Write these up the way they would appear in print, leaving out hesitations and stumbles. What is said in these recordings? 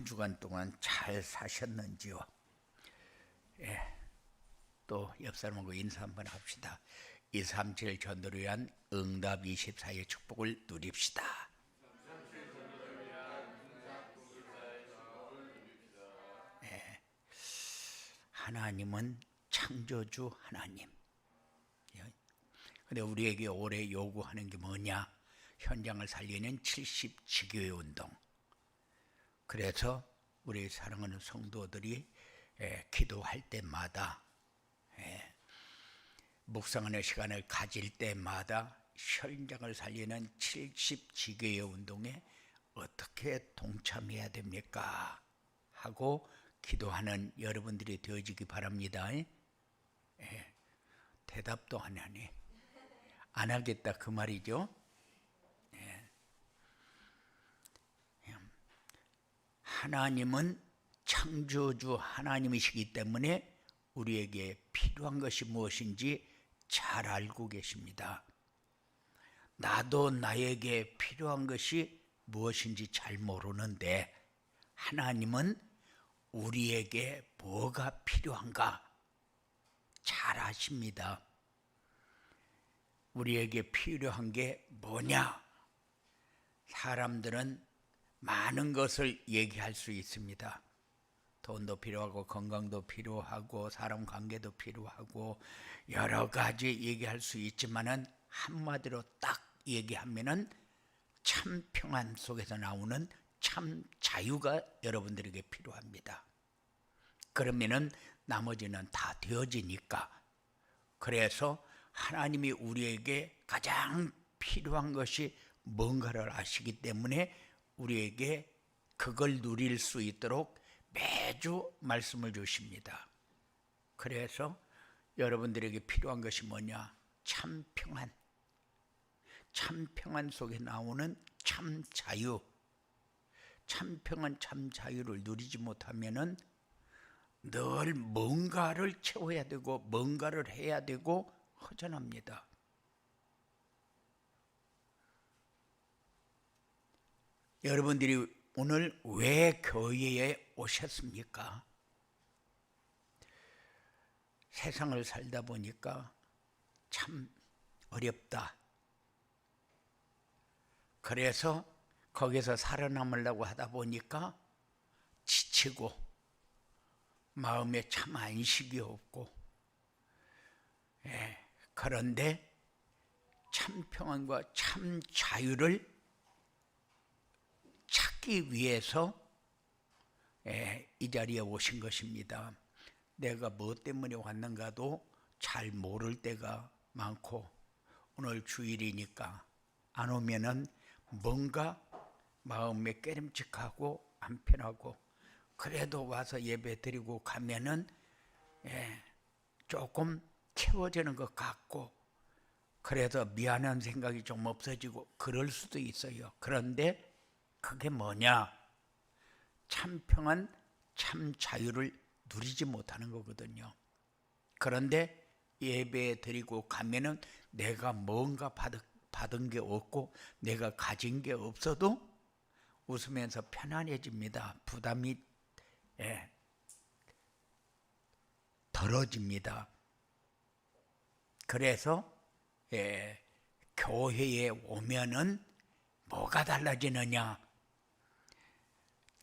한 주간 동안 잘 사셨는지요? 예, 또 옆 사람하고 인사 한번 합시다. 237 전도를 위한 응답 24의 축복을 누립시다. 예, 하나님은 창조주 하나님. 근데 우리에게 올해 요구하는 게 뭐냐? 현장을 살리는 70 지교회 운동. 그래서 우리 사랑하는 성도들이 기도할 때마다 묵상하는 시간을 가질 때마다 현장을 살리는 70 지교회 운동에 어떻게 동참해야 됩니까? 하고 기도하는 여러분들이 되어지기 바랍니다. 대답도 안 하네. 안 하겠다 그 말이죠. 하나님은 창조주 하나님이시기 때문에 우리에게 필요한 것이 무엇인지 잘 알고 계십니다. 나도 나에게 필요한 것이 무엇인지 잘 모르는데 하나님은 우리에게 뭐가 필요한가 잘 아십니다. 우리에게 필요한 게 뭐냐? 사람들은 많은 것을 얘기할 수 있습니다. 돈도 필요하고 건강도 필요하고 사람 관계도 필요하고 여러 가지 얘기할 수 있지만은 한마디로 딱 얘기하면은 참 평안 속에서 나오는 참 자유가 여러분들에게 필요합니다. 그러면은 나머지는 다 되어지니까. 그래서 하나님이 우리에게 가장 필요한 것이 뭔가를 아시기 때문에 우리에게 그걸 누릴 수 있도록 매주 말씀을 주십니다. 그래서 여러분들에게 필요한 것이 뭐냐? 참 평안. 참 평안 속에 나오는 참 자유. 참 평안, 참 자유를 누리지 못하면은 늘 뭔가를 채워야 되고 뭔가를 해야 되고 허전합니다. 여러분들이 오늘 왜 교회에 오셨습니까? 세상을 살다 보니까 참 어렵다. 그래서 거기서 살아남으려고 하다 보니까 지치고 마음에 참 안식이 없고 그런데 참 평안과 참 자유를 찾기 위해서 이 자리에 오신 것입니다. 내가 뭐 때문에 왔는가도 잘 모를 때가 많고 오늘 주일이니까 안 오면은 뭔가 마음에 깨름직하고 안 편하고 그래도 와서 예배 드리고 가면은 조금 채워지는 것 같고 그래서 미안한 생각이 좀 없어지고 그럴 수도 있어요. 그런데 그게 뭐냐? 참 평안, 참 자유를 누리지 못하는 거거든요. 그런데 예배 드리고 가면은 내가 뭔가 받은 게 없고 내가 가진 게 없어도 웃으면서 편안해집니다. 부담이 덜어집니다. 그래서 교회에 오면은 뭐가 달라지느냐?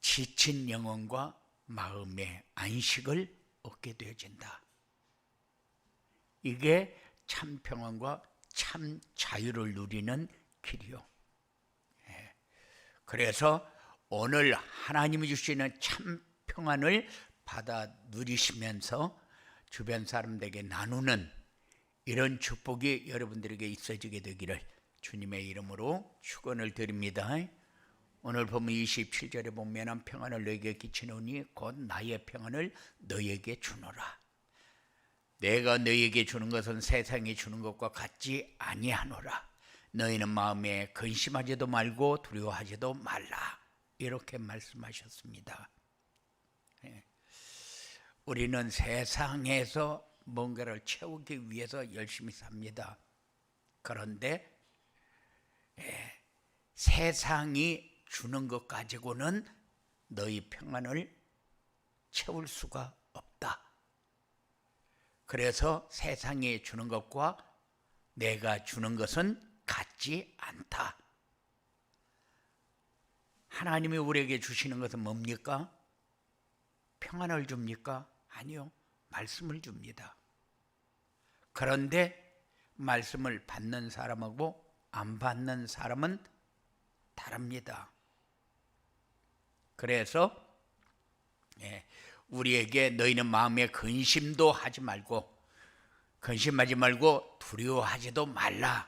지친 영혼과 마음의 안식을 얻게 되어진다. 이게 참 평안과 참 자유를 누리는 길이요. 그래서 오늘 하나님이 주시는 참 평안을 받아 누리시면서 주변 사람들에게 나누는 이런 축복이 여러분들에게 있어지게 되기를 주님의 이름으로 축원을 드립니다. 오늘 보면 27절에 보면 평안을 너에게 끼치노니 곧 나의 평안을 너에게 주노라. 내가 너에게 주는 것은 세상이 주는 것과 같지 아니하노라. 너희는 마음에 근심하지도 말고 두려워하지도 말라. 이렇게 말씀하셨습니다. 우리는 세상에서 뭔가를 채우기 위해서 열심히 삽니다. 그런데 세상이 주는 것 가지고는 너희 평안을 채울 수가 없다. 그래서 세상이 주는 것과 내가 주는 것은 같지 않다. 하나님이 우리에게 주시는 것은 뭡니까? 평안을 줍니까? 아니요. 말씀을 줍니다. 그런데 말씀을 받는 사람하고 안 받는 사람은 다릅니다. 그래서 우리에게 너희는 마음에 근심도 하지 말고, 근심하지 말고 두려워하지도 말라.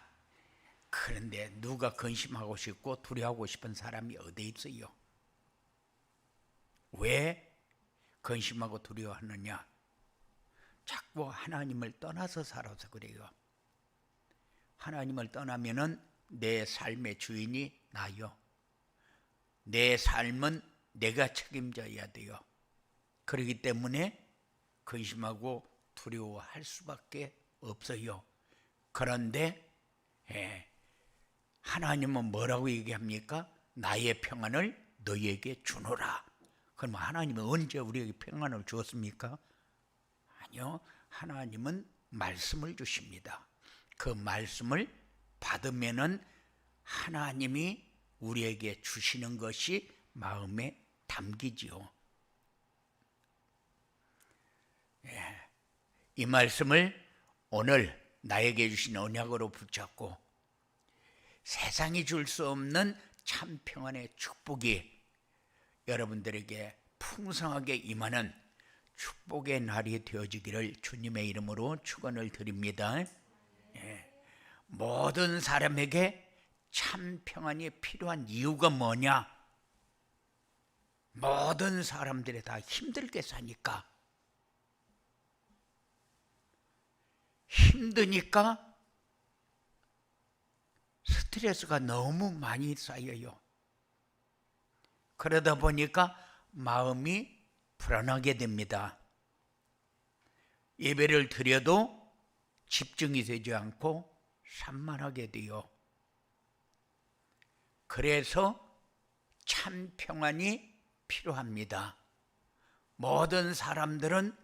그런데 누가 근심하고 싶고 두려워하고 싶은 사람이 어디 있어요? 왜 근심하고 두려워하느냐? 자꾸 하나님을 떠나서 살아서 그래요. 하나님을 떠나면은 내 삶의 주인이 나요. 내 삶은 내가 책임져야 돼요. 그렇기 때문에 근심하고 두려워할 수밖에 없어요. 그런데 하나님은 뭐라고 얘기합니까? 나의 평안을 너희에게 주노라. 그럼 하나님은 언제 우리에게 평안을 주었습니까? 아니요. 하나님은 말씀을 주십니다. 그 말씀을 받으면은 하나님이 우리에게 주시는 것이 마음에 담기지요. 이 말씀을 오늘 나에게 주신 언약으로 붙잡고 세상이 줄 수 없는 참 평안의 축복이 여러분들에게 풍성하게 임하는 축복의 날이 되어지기를 주님의 이름으로 축원을 드립니다. 모든 사람에게 참 평안이 필요한 이유가 뭐냐? 모든 사람들이 다 힘들게 사니까, 힘드니까 스트레스가 너무 많이 쌓여요. 그러다 보니까 마음이 불안하게 됩니다. 예배를 드려도 집중이 되지 않고 산만하게 돼요. 그래서 참 평안이 필요합니다. 모든 사람들은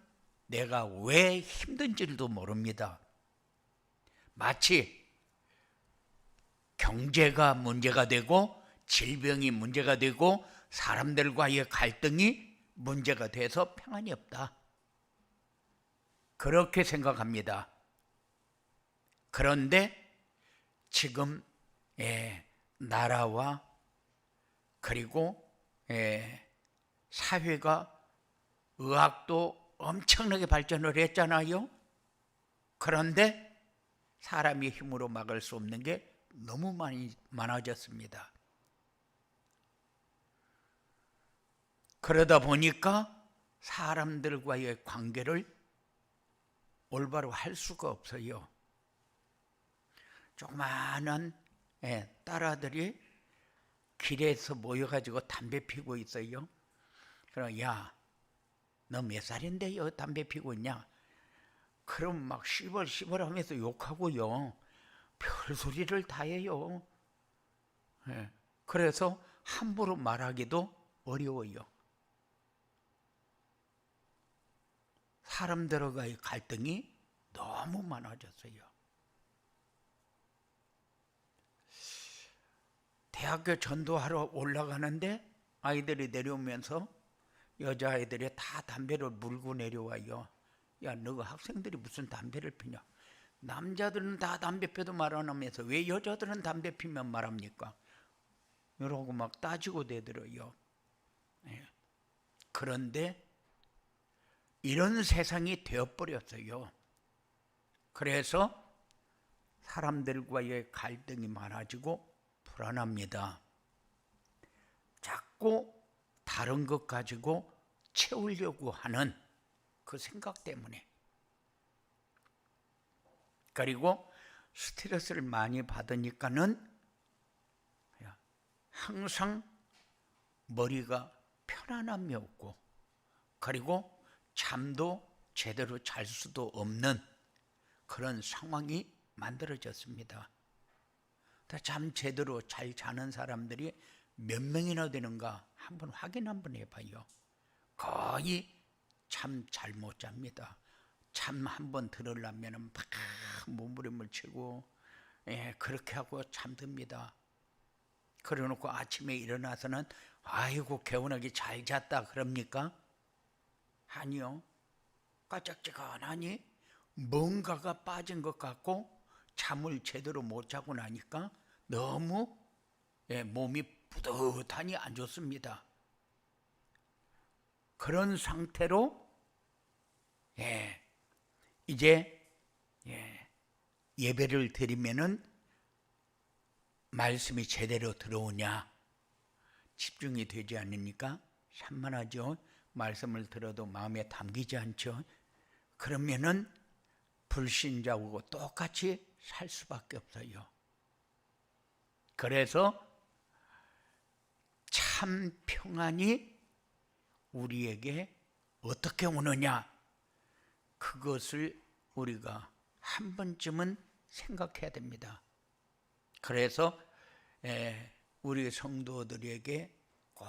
내가 왜 힘든지도 모릅니다. 마치 경제가 문제가 되고 질병이 문제가 되고 사람들과의 갈등이 문제가 돼서 평안이 없다. 그렇게 생각합니다. 그런데 지금 나라와 그리고 사회가 의학도 엄청나게 발전을 했잖아요. 그런데 사람의 힘으로 막을 수 없는 게 너무 많아졌습니다. 그러다 보니까 사람들과의 관계를 올바로 할 수가 없어요. 조그마한 딸아들이 길에서 모여가지고 담배 피고 있어요. 그럼 야, 너 몇 살인데요 담배 피고 있냐? 그럼 막 시벌시벌 하면서 욕하고요. 별소리를 다 해요. 그래서 함부로 말하기도 어려워요. 사람들과의 갈등이 너무 많아졌어요. 대학교 전도하러 올라가는데 아이들이 내려오면서 여자아이들이 다 담배를 물고 내려와요. 야, 너가 학생들이 무슨 담배를 피냐? 남자들은 다 담배 피도 말 안 하면서 왜 여자들은 담배 피면 말합니까? 이러고 막 따지고 대들어요. 그런데 이런 세상이 되어버렸어요. 그래서 사람들과의 갈등이 많아지고 불안합니다. 자꾸 다른 것 가지고 채우려고 하는 그 생각 때문에. 그리고 스트레스를 많이 받으니까는 항상 머리가 편안함이 없고, 그리고 잠도 제대로 잘 수도 없는 그런 상황이 만들어졌습니다. 잠 제대로 잘 자는 사람들이 몇 명이나 되는가 한번 확인 한번 해봐요. 거의 참 잘 못 잡니다. 잠 한번 들으려면 막 몸부림을 치고 그렇게 하고 잠듭니다. 그래놓고 아침에 일어나서는 아이고 개운하게 잘 잤다 그럽니까? 아니요. 까짝지근하니 뭔가가 빠진 것 같고 잠을 제대로 못 자고 나니까 너무 몸이 뿌듯하니 안 좋습니다. 그런 상태로 이제 예배를 드리면은 말씀이 제대로 들어오냐 집중이 되지 않으니까 산만하죠. 말씀을 들어도 마음에 담기지 않죠. 그러면은 불신자하고 똑같이 살 수밖에 없어요. 그래서 참 평안이 우리에게 어떻게 오느냐, 그것을 우리가 한 번쯤은 생각해야 됩니다. 그래서 우리 성도들에게 꼭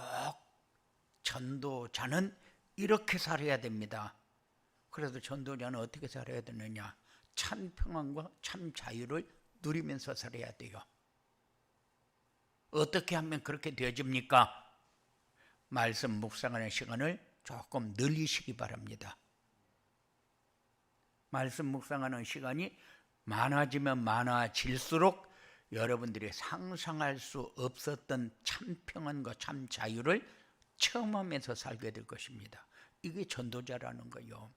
전도자는 이렇게 살아야 됩니다. 그래서 전도자는 어떻게 살아야 되느냐? 참 평안과 참 자유를 누리면서 살아야 돼요. 어떻게 하면 그렇게 되어집니까? 말씀 묵상하는 시간을 조금 늘리시기 바랍니다. 말씀 묵상하는 시간이 많아지면 많아질수록 여러분들이 상상할 수 없었던 참 평안과 참 자유를 체험하면서 살게 될 것입니다. 이게 전도자라는 거예요.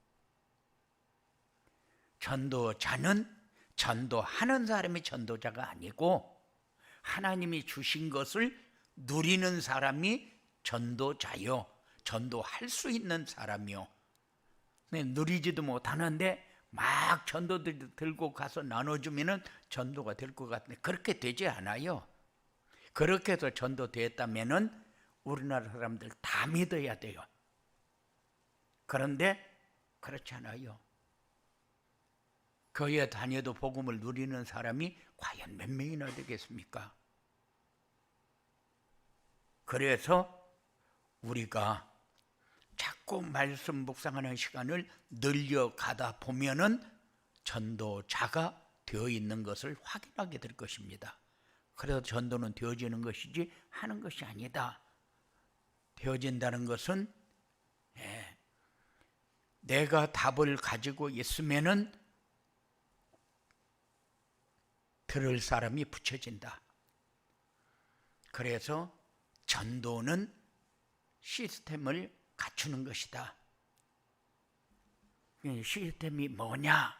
전도자는 전도하는 사람이 전도자가 아니고 하나님이 주신 것을 누리는 사람이 전도자요. 전도할 수 있는 사람이요. 누리지도 못하는데 막 전도들 들고 가서 나눠주면은 전도가 될 것 같은데 그렇게 되지 않아요. 그렇게 해서 전도됐다면은 우리나라 사람들 다 믿어야 돼요. 그런데 그렇지 않아요. 교회 다녀도 복음을 누리는 사람이 과연 몇 명이나 되겠습니까? 그래서 우리가 자꾸 말씀 묵상하는 시간을 늘려가다 보면은 전도자가 되어 있는 것을 확인하게 될 것입니다. 그래서 전도는 되어지는 것이지 하는 것이 아니다. 되어진다는 것은 내가 답을 가지고 있으면은 들을 사람이 붙여진다. 그래서 전도는 시스템을 갖추는 것이다. 시스템이 뭐냐?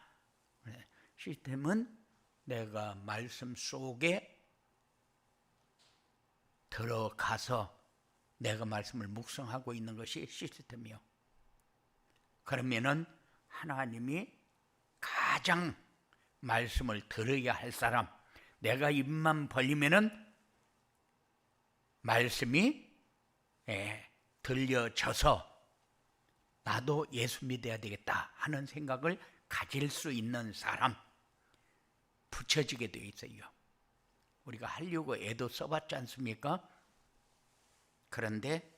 시스템은 내가 말씀 속에 들어가서 내가 말씀을 묵상하고 있는 것이 시스템이요. 그러면은 하나님이 가장 말씀을 들어야 할 사람, 내가 입만 벌리면은 말씀이 들려져서 나도 예수 믿어야 되겠다 하는 생각을 가질 수 있는 사람 붙여지게 되어 있어요. 우리가 하려고 애도 써봤지 않습니까? 그런데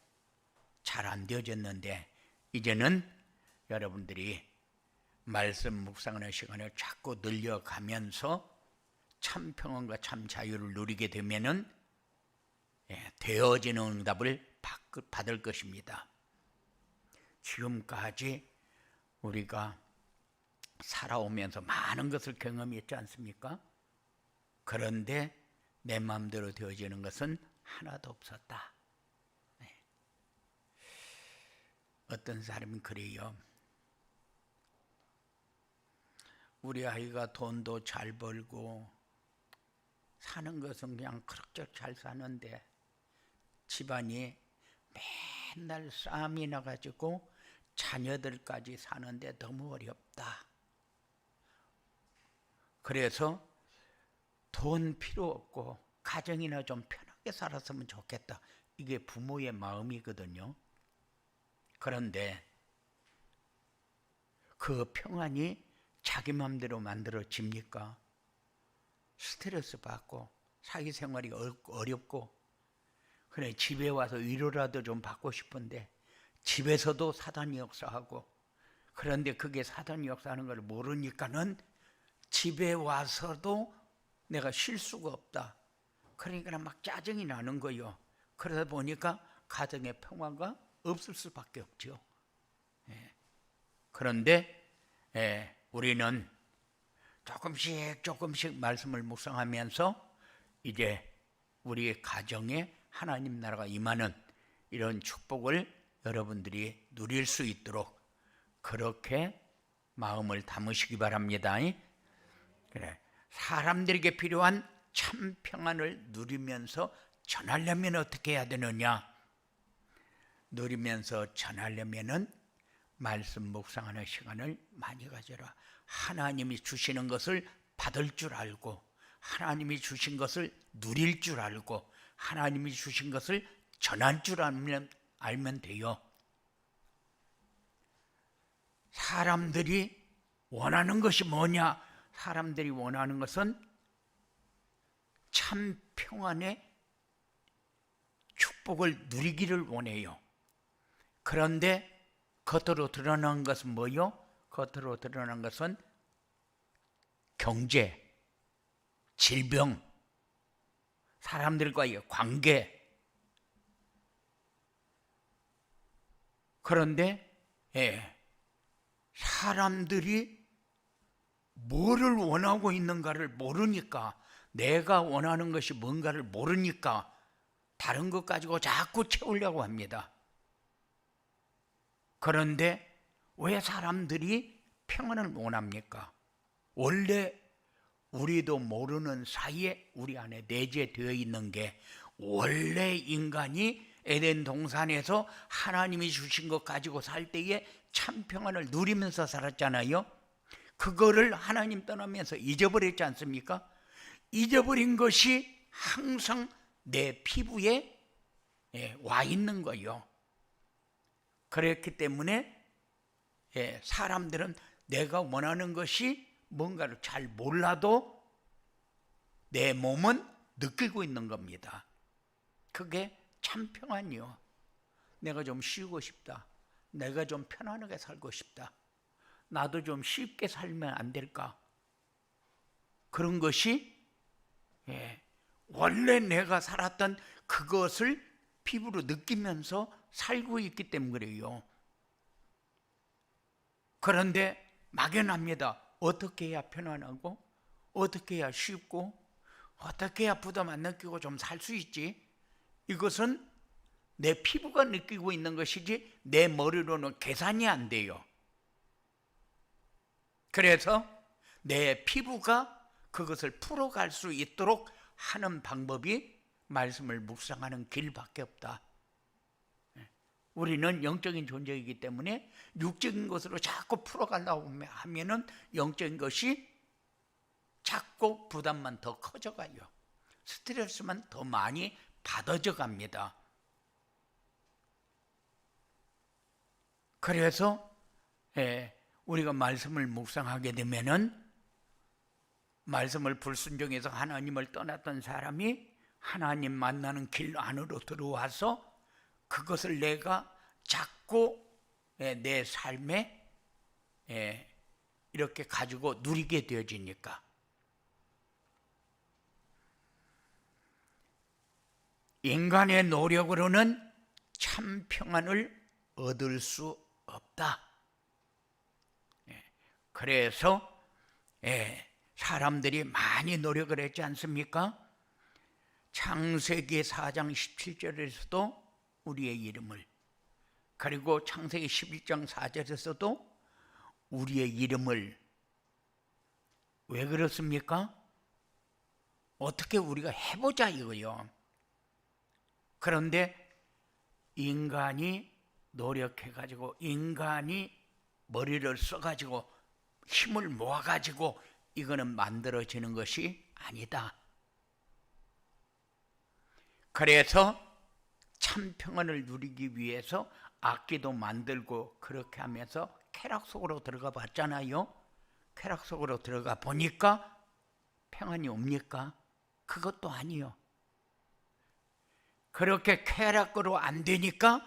잘 안 되어졌는데 이제는 여러분들이 말씀 묵상하는 시간을 자꾸 늘려가면서 참 평안과 참 자유를 누리게 되면은 되어지는 응답을 받을 것입니다. 지금까지 우리가 살아오면서 많은 것을 경험했지 않습니까? 그런데 내 마음대로 되어지는 것은 하나도 없었다. 어떤 사람은 그래요. 우리 아이가 돈도 잘 벌고 사는 것은 그냥 그럭저럭 잘 사는데 집안이 맨날 싸움이 나가지고 자녀들까지 사는데 너무 어렵다. 그래서 돈 필요 없고 가정이나 좀 편하게 살았으면 좋겠다. 이게 부모의 마음이거든요. 그런데 그 평안이 자기 마음대로 만들어집니까? 스트레스 받고 사회생활이 어렵고 그래, 집에 와서 위로라도 좀 받고 싶은데 집에서도 사단이 역사하고, 그런데 그게 사단이 역사하는 걸 모르니까는 집에 와서도 내가 쉴 수가 없다. 그러니까 막 짜증이 나는 거요. 그러다 보니까 가정의 평화가 없을 수밖에 없죠. 그런데 우리는 조금씩 말씀을 묵상하면서 이제 우리의 가정에 하나님 나라가 임하는 이런 축복을 여러분들이 누릴 수 있도록 그렇게 마음을 담으시기 바랍니다. 그래, 사람들에게 필요한 참 평안을 누리면서 전하려면 어떻게 해야 되느냐? 누리면서 전하려면은 말씀 묵상하는 시간을 많이 가져라. 하나님이 주시는 것을 받을 줄 알고, 하나님이 주신 것을 누릴 줄 알고, 하나님이 주신 것을 전할 줄 알면 돼요. 사람들이 원하는 것이 뭐냐? 사람들이 원하는 것은 참 평안의 축복을 누리기를 원해요. 그런데 겉으로 드러난 것은 뭐요? 겉으로 드러난 것은 경제, 질병, 사람들과의 관계. 그런데 사람들이 뭐를 원하고 있는가를 모르니까, 내가 원하는 것이 뭔가를 모르니까 다른 것 가지고 자꾸 채우려고 합니다. 그런데 왜 사람들이 평안을 원합니까? 원래 우리도 모르는 사이에 우리 안에 내재되어 있는 게, 원래 인간이 에덴 동산에서 하나님이 주신 것 가지고 살 때에 참 평안을 누리면서 살았잖아요. 그거를 하나님 떠나면서 잊어버렸지 않습니까? 잊어버린 것이 항상 내 피부에 와 있는 거예요. 그렇기 때문에 사람들은 내가 원하는 것이 뭔가를 잘 몰라도 내 몸은 느끼고 있는 겁니다. 그게 참 평안이요. 내가 좀 쉬고 싶다. 내가 좀 편안하게 살고 싶다. 나도 좀 쉽게 살면 안 될까? 그런 것이 원래 내가 살았던 그것을 피부로 느끼면서 살고 있기 때문에 그래요. 그런데 막연합니다. 어떻게 해야 편안하고, 어떻게 해야 쉽고, 어떻게 해야 부담 안 느끼고 좀 살 수 있지? 이것은 내 피부가 느끼고 있는 것이지 내 머리로는 계산이 안 돼요. 그래서 내 피부가 그것을 풀어갈 수 있도록 하는 방법이 말씀을 묵상하는 길밖에 없다. 우리는 영적인 존재이기 때문에 육적인 것으로 자꾸 풀어가려고 하면은 영적인 것이 자꾸 부담만 더 커져가요. 스트레스만 더 많이 받아져 갑니다. 그래서 우리가 말씀을 묵상하게 되면은, 말씀을 불순종해서 하나님을 떠났던 사람이 하나님 만나는 길 안으로 들어와서 그것을 내가 자꾸 내 삶에 이렇게 가지고 누리게 되어지니까, 인간의 노력으로는 참 평안을 얻을 수 없다. 그래서 사람들이 많이 노력을 했지 않습니까? 창세기 4장 17절에서도 우리의 이름을, 그리고 창세기 11장 4절에서도 우리의 이름을, 왜 그렇습니까? 어떻게 우리가 해보자 이거요. 그런데 인간이 노력해가지고, 인간이 머리를 써가지고 힘을 모아가지고 이거는 만들어지는 것이 아니다. 그래서 참 평안을 누리기 위해서 악기도 만들고 그렇게 하면서 쾌락 속으로 들어가 봤잖아요. 쾌락 속으로 들어가 보니까 평안이 옵니까? 그것도 아니요. 그렇게 쾌락으로 안 되니까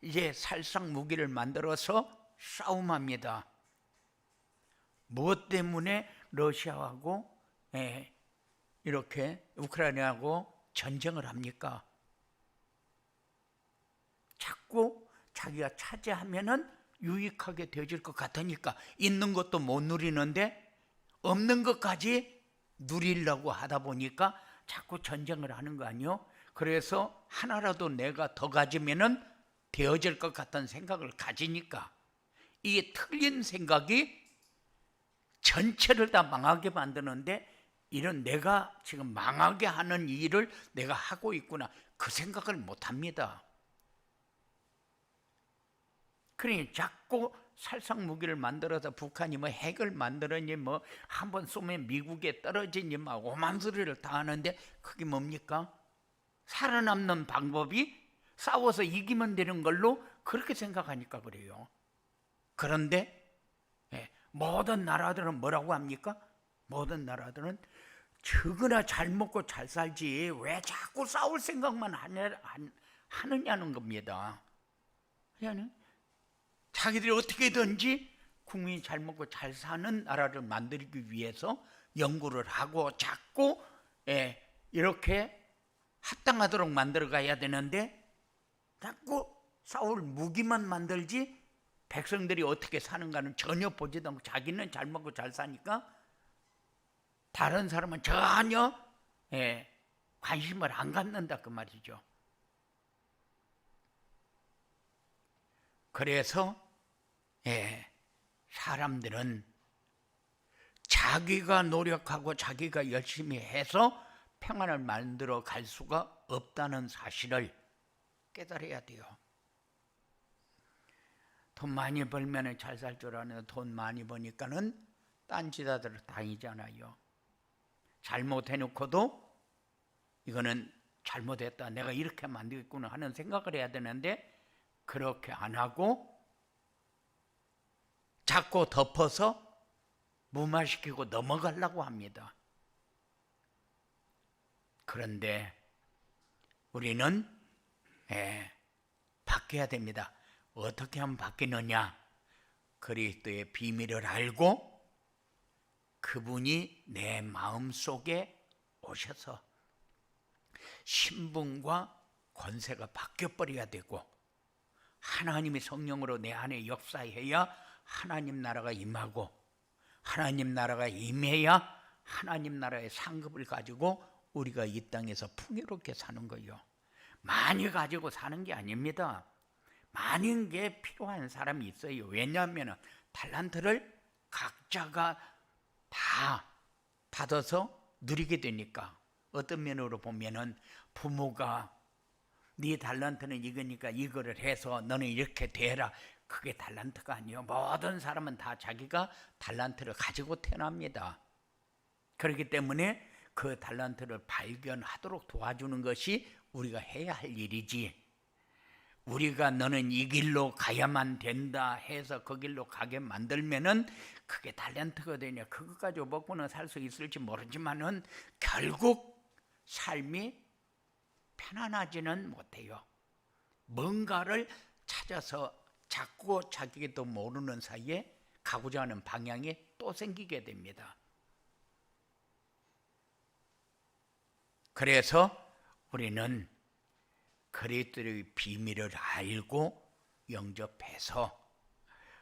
이제 살상 무기를 만들어서 싸움합니다. 무엇 때문에 러시아하고 이렇게 우크라이나하고 전쟁을 합니까? 자꾸 자기가 차지하면은 유익하게 되질 것 같으니까 있는 것도 못 누리는데 없는 것까지 누리려고 하다 보니까 자꾸 전쟁을 하는 거 아니요? 그래서 하나라도 내가 더 가지면은 되어질 것 같은 생각을 가지니까 이게 틀린 생각이 전체를 다 망하게 만드는데 이런 내가 지금 망하게 하는 일을 내가 하고 있구나 그 생각을 못 합니다. 그러니 자꾸 살상 무기를 만들어서 북한이 뭐 핵을 만들었니 뭐 한번 쏘면 미국에 떨어지니 막 오만 소리를 다 하는데 그게 뭡니까? 살아남는 방법이 싸워서 이기면 되는 걸로 그렇게 생각하니까 그래요. 그런데 모든 나라들은 뭐라고 합니까? 모든 나라들은 적으나 잘 먹고 잘 살지 왜 자꾸 싸울 생각만 하느냐는 겁니다. 그냥 자기들이 어떻게든지 국민이 잘 먹고 잘 사는 나라를 만들기 위해서 연구를 하고 자꾸 이렇게 합당하도록 만들어 가야 되는데 자꾸 싸울 무기만 만들지 백성들이 어떻게 사는가는 전혀 보지도 않고 자기는 잘 먹고 잘 사니까 다른 사람은 전혀 관심을 안 갖는다 그 말이죠. 그래서 사람들은 자기가 노력하고 자기가 열심히 해서 평안을 만들어 갈 수가 없다는 사실을 깨달아야 돼요. 돈 많이 벌면 잘 살 줄 아는 돈 많이 버니까는 딴지다들 다니잖아요. 잘못해놓고도 이거는 잘못했다 내가 이렇게 만들겠구나 하는 생각을 해야 되는데 그렇게 안 하고 자꾸 덮어서 무마시키고 넘어가려고 합니다. 그런데 우리는 바뀌어야 됩니다. 어떻게 하면 바뀌느냐? 그리스도의 비밀을 알고 그분이 내 마음속에 오셔서 신분과 권세가 바뀌어버려야 되고 하나님의 성령으로 내 안에 역사해야 하나님 나라가 임하고 하나님 나라가 임해야 하나님 나라의 상급을 가지고 우리가 이 땅에서 풍요롭게 사는 거예요. 많이 가지고 사는 게 아닙니다. 많은 게 필요한 사람이 있어요. 왜냐하면 달란트를 각자가 다 받아서 누리게 되니까. 어떤 면으로 보면은 부모가 네 달란트는 이거니까 이거를 해서 너는 이렇게 되라. 그게 달란트가 아니에요. 모든 사람은 다 자기가 달란트를 가지고 태어납니다. 그렇기 때문에 그 달란트를 발견하도록 도와주는 것이 우리가 해야 할 일이지, 우리가 너는 이 길로 가야만 된다 해서 그 길로 가게 만들면은 그게 달란트가 되냐, 그것 가지고 먹고는 살 수 있을지 모르지만은 결국 삶이 편안하지는 못해요. 뭔가를 찾아서 자꾸 자기도 모르는 사이에 가고자 하는 방향이 또 생기게 됩니다. 그래서 우리는 그리스도의 비밀을 알고 영접해서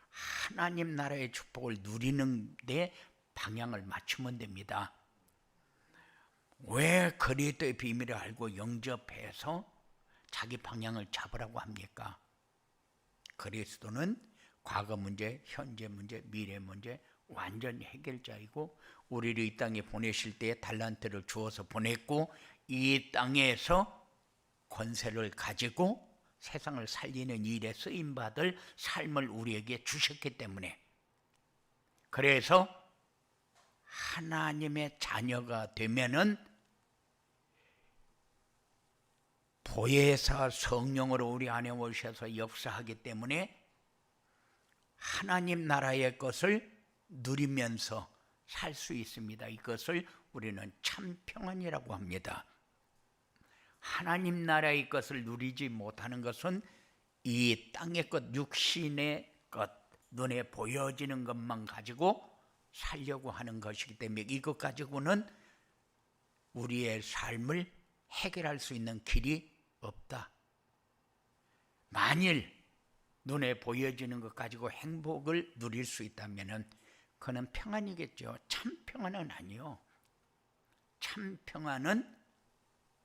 하나님 나라의 축복을 누리는 데 방향을 맞추면 됩니다. 왜 그리스도의 비밀을 알고 영접해서 자기 방향을 잡으라고 합니까? 그리스도는 과거 문제, 현재 문제, 미래 문제 완전 해결자이고 우리를 이 땅에 보내실 때 달란트를 주어서 보냈고 이 땅에서 권세를 가지고 세상을 살리는 일에 쓰임받을 삶을 우리에게 주셨기 때문에, 그래서 하나님의 자녀가 되면은 보혜사 성령으로 우리 안에 오셔서 역사하기 때문에 하나님 나라의 것을 누리면서 살 수 있습니다. 이것을 우리는 참 평안이라고 합니다. 하나님 나라의 것을 누리지 못하는 것은 이 땅의 것, 육신의 것, 눈에 보여지는 것만 가지고 살려고 하는 것이기 때문에 이것 가지고는 우리의 삶을 해결할 수 있는 길이 없다. 만일 눈에 보여지는 것 가지고 행복을 누릴 수 있다면 그는 평안이겠죠. 참 평안은 아니요. 참 평안은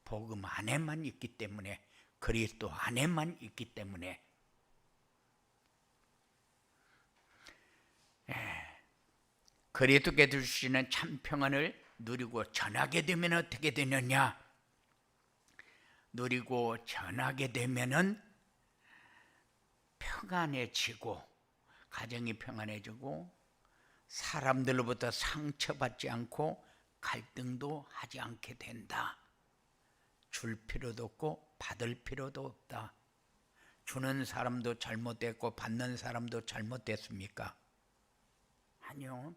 복음 안에만 있기 때문에, 그리스도 안에만 있기 때문에. 그리스도께 주시는 참 평안을 누리고 전하게 되면 어떻게 되느냐? 누리고 전하게 되면은 평안해지고, 가정이 평안해지고, 사람들로부터 상처받지 않고 갈등도 하지 않게 된다. 줄 필요도 없고 받을 필요도 없다. 주는 사람도 잘못됐고 받는 사람도 잘못됐습니까? 아니요.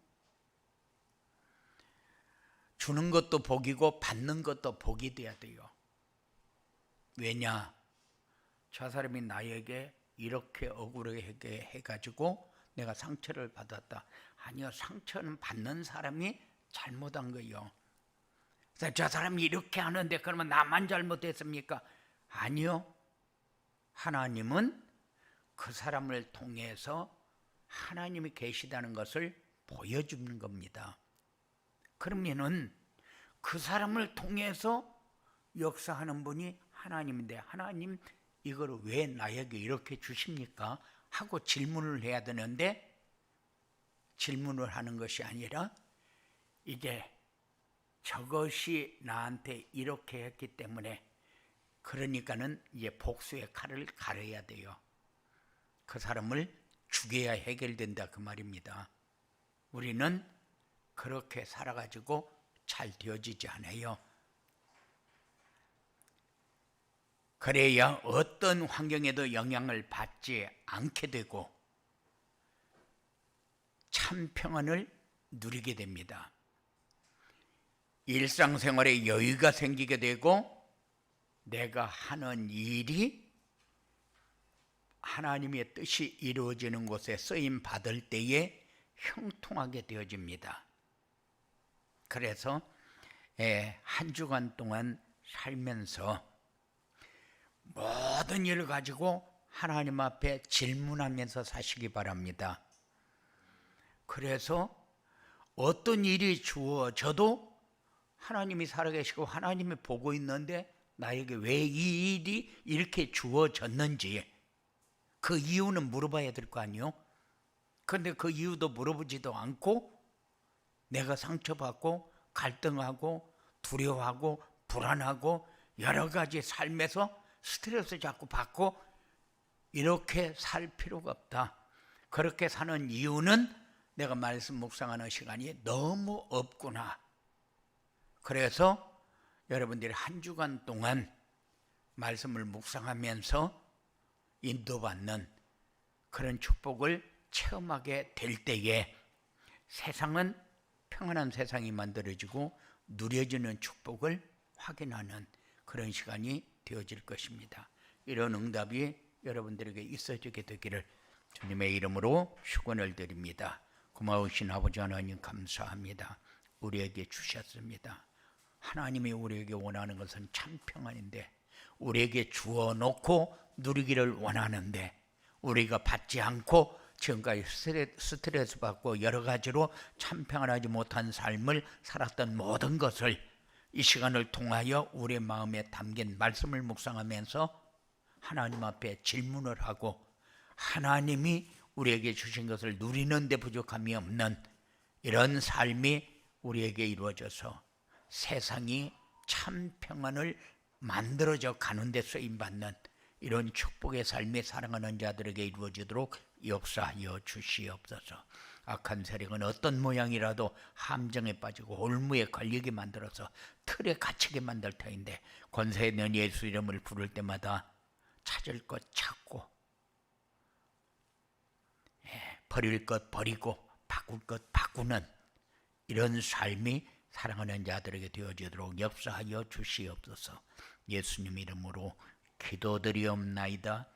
주는 것도 복이고 받는 것도 복이 돼야 돼요. 왜냐? 저 사람이 나에게 이렇게 억울하게 해가지고 내가 상처를 받았다. 아니요, 상처는 받는 사람이 잘못한 거예요. 저 사람이 이렇게 하는데 그러면 나만 잘못했습니까? 아니요. 하나님은 그 사람을 통해서 하나님이 계시다는 것을 보여주는 겁니다. 그러면은 그 사람을 통해서 역사하는 분이 하나님인데, 하나님 이걸 왜 나에게 이렇게 주십니까? 하고 질문을 해야 되는데, 질문을 하는 것이 아니라 이제 저것이 나한테 이렇게 했기 때문에, 그러니까는 이제 복수의 칼을 가려야 돼요. 그 사람을 죽여야 해결된다 그 말입니다. 우리는 그렇게 살아가지고 잘 되어지지 않아요. 그래야 어떤 환경에도 영향을 받지 않게 되고 참 평안을 누리게 됩니다. 일상생활에 여유가 생기게 되고 내가 하는 일이 하나님의 뜻이 이루어지는 곳에 쓰임 받을 때에 형통하게 되어집니다. 그래서 한 주간 동안 살면서 모든 일을 가지고 하나님 앞에 질문하면서 사시기 바랍니다. 그래서 어떤 일이 주어져도 하나님이 살아계시고 하나님이 보고 있는데 나에게 왜 이 일이 이렇게 주어졌는지 그 이유는 물어봐야 될 거 아니에요? 그런데 그 이유도 물어보지도 않고 내가 상처받고 갈등하고 두려워하고 불안하고 여러 가지 삶에서 스트레스 자꾸 받고 이렇게 살 필요가 없다. 그렇게 사는 이유는 내가 말씀 묵상하는 시간이 너무 없구나. 그래서 여러분들이 한 주간 동안 말씀을 묵상하면서 인도받는 그런 축복을 체험하게 될 때에 세상은 평안한 세상이 만들어지고 누려지는 축복을 확인하는 그런 시간이 되어질 것입니다. 이런 응답이 여러분들에게 있어지게 되기를 주님의 이름으로 축원을 드립니다. 고마우신 아버지 하나님 감사합니다. 우리에게 주셨습니다. 하나님이 우리에게 원하는 것은 참 평안인데 우리에게 주어 놓고 누리기를 원하는데 우리가 받지 않고 지금까지 스트레스 받고 여러 가지로 참 평안하지 못한 삶을 살았던 모든 것을 이 시간을 통하여 우리의 마음에 담긴 말씀을 묵상하면서 하나님 앞에 질문을 하고 하나님이 우리에게 주신 것을 누리는 데 부족함이 없는 이런 삶이 우리에게 이루어져서 세상이 참 평안을 만들어져 가는 데 쓰임받는 이런 축복의 삶이 사랑하는 자들에게 이루어지도록 역사하여 주시옵소서. 악한 세력은 어떤 모양이라도 함정에 빠지고 올무에 걸리게 만들어서 틀에 갇히게 만들 터인데 권세 있는 예수 이름을 부를 때마다 찾을 것 찾고 버릴 것 버리고 바꿀 것 바꾸는 이런 삶이 사랑하는 자들에게 되어지도록 역사하여 주시옵소서. 예수님 이름으로 기도드리옵나이다.